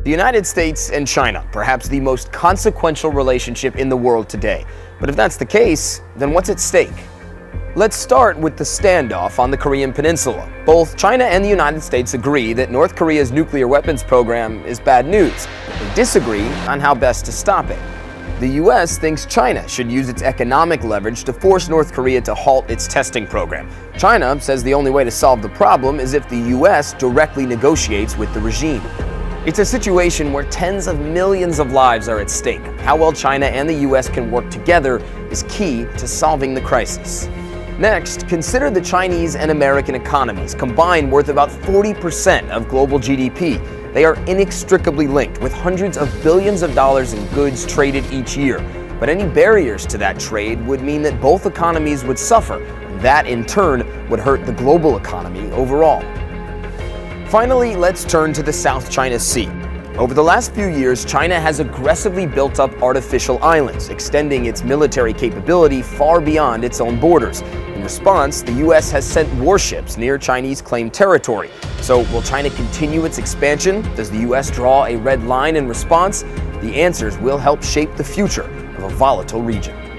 The United States and China, perhaps the most consequential relationship in the world today. But if that's the case, then what's at stake? Let's start with the standoff on the Korean Peninsula. Both China and the United States agree that North Korea's nuclear weapons program is bad news. They disagree on how best to stop it. The US thinks China should use its economic leverage to force North Korea to halt its testing program. China says the only way to solve the problem is if the US directly negotiates with the regime. It's a situation where tens of millions of lives are at stake. How well China and the US can work together is key to solving the crisis. Next, consider the Chinese and American economies, combined worth about 40% of global GDP. They are inextricably linked, with hundreds of billions of dollars in goods traded each year. But any barriers to that trade would mean that both economies would suffer, and that in turn would hurt the global economy overall. Finally, let's turn to the South China Sea. Over the last few years, China has aggressively built up artificial islands, extending its military capability far beyond its own borders. In response, the US has sent warships near Chinese claimed territory. So, will China continue its expansion? Does the US draw a red line in response? The answers will help shape the future of a volatile region.